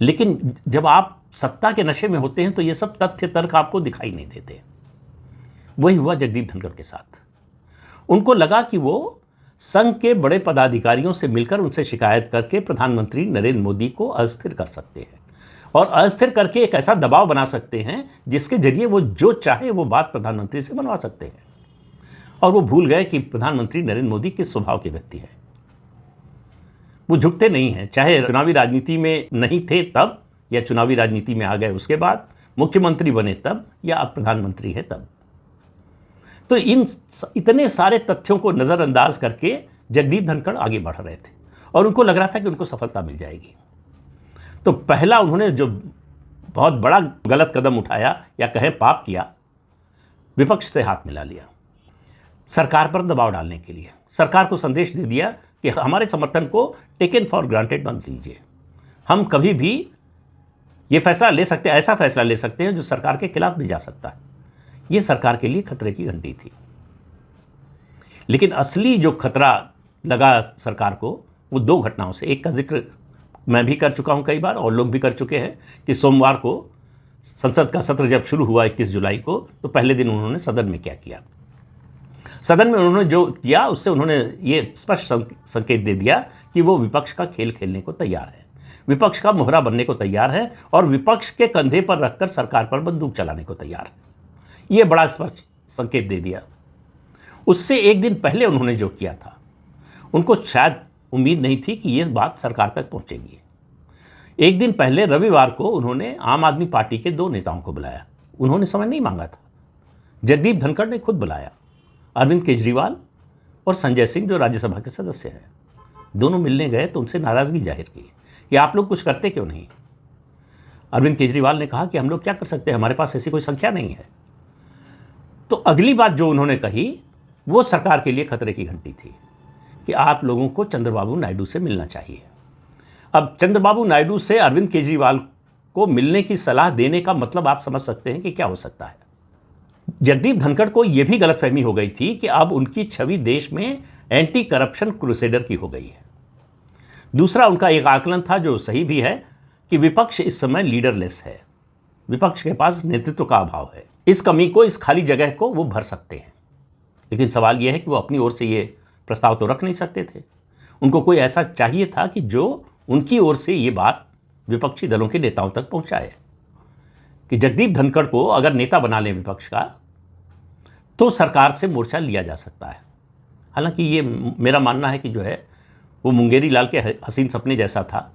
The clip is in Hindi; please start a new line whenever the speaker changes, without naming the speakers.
लेकिन जब आप सत्ता के नशे में होते हैं तो ये सब तथ्य तर्क आपको दिखाई नहीं देते। वही हुआ जगदीप धनखड़ के साथ। उनको लगा कि वो संघ के बड़े पदाधिकारियों से मिलकर उनसे शिकायत करके प्रधानमंत्री नरेंद्र मोदी को अस्थिर कर सकते हैं और अस्थिर करके एक ऐसा दबाव बना सकते हैं जिसके जरिए वो जो चाहे वो बात प्रधानमंत्री से बनवा सकते हैं। और वो भूल गए कि प्रधानमंत्री नरेंद्र मोदी किस स्वभाव के व्यक्ति हैं। वो झुकते नहीं हैं, चाहे चुनावी राजनीति में नहीं थे तब या चुनावी राजनीति में आ गए उसके बाद, मुख्यमंत्री बने तब या अब प्रधानमंत्री है तब। तो इन इतने सारे तथ्यों को नज़रअंदाज करके जगदीप धनखड़ आगे बढ़ रहे थे और उनको लग रहा था कि उनको सफलता मिल जाएगी। तो पहला उन्होंने जो बहुत बड़ा गलत कदम उठाया या कहें पाप किया, विपक्ष से हाथ मिला लिया सरकार पर दबाव डालने के लिए। सरकार को संदेश दे दिया कि हमारे समर्थन को टेकन फॉर ग्रांटेड मत लीजिए, हम कभी भी ये फैसला ले सकते हैं, ऐसा फैसला ले सकते हैं जो सरकार के खिलाफ भी जा सकता है। ये सरकार के लिए खतरे की घंटी थी। लेकिन असली जो खतरा लगा सरकार को वो दो घटनाओं से, एक का जिक्र मैं भी कर चुका हूं कई बार और लोग भी कर चुके हैं कि सोमवार को संसद का सत्र जब शुरू हुआ 21 जुलाई को, तो पहले दिन उन्होंने सदन में क्या किया। सदन में उन्होंने जो किया उससे उन्होंने ये स्पष्ट संकेत दे दिया कि वो विपक्ष का खेल खेलने को तैयार है, विपक्ष का मोहरा बनने को तैयार है और विपक्ष के कंधे पर रखकर सरकार पर बंदूक चलाने को तैयार है। ये बड़ा स्पष्ट संकेत दे दिया। उससे एक दिन पहले उन्होंने जो किया था, उनको शायद उम्मीद नहीं थी कि ये बात सरकार तक पहुंचेगी। एक दिन पहले रविवार को उन्होंने आम आदमी पार्टी के दो नेताओं को बुलाया। उन्होंने समय नहीं मांगा था, जगदीप धनखड़ ने खुद बुलाया, अरविंद केजरीवाल और संजय सिंह जो राज्यसभा के सदस्य हैं। दोनों मिलने गए तो उनसे नाराजगी जाहिर की कि आप लोग कुछ करते क्यों नहीं। अरविंद केजरीवाल ने कहा कि हम लोग क्या कर सकते हैं, हमारे पास ऐसी कोई संख्या नहीं है। तो अगली बात जो उन्होंने कही वो सरकार के लिए खतरे की घंटी थी कि आप लोगों को चंद्रबाबू नायडू से मिलना चाहिए। अब चंद्रबाबू नायडू से अरविंद केजरीवाल को मिलने की सलाह देने का मतलब आप समझ सकते हैं कि क्या हो सकता है। जगदीप धनखड़ को यह भी गलतफहमी हो गई थी कि अब उनकी छवि देश में एंटी करप्शन क्रूसेडर की हो गई है। दूसरा उनका एक आकलन था जो सही भी है कि विपक्ष इस समय लीडरलेस है, विपक्ष के पास नेतृत्व का अभाव है। इस कमी को, इस खाली जगह को वो भर सकते हैं। लेकिन सवाल यह है कि वो अपनी ओर से ये प्रस्ताव तो रख नहीं सकते थे। उनको कोई ऐसा चाहिए था कि जो उनकी ओर से ये बात विपक्षी दलों के नेताओं तक पहुंचाए कि जगदीप धनखड़ को अगर नेता बना लें विपक्ष का तो सरकार से मोर्चा लिया जा सकता है। हालांकि ये मेरा मानना है कि जो है वो मुंगेरी लाल के हसीन सपने जैसा था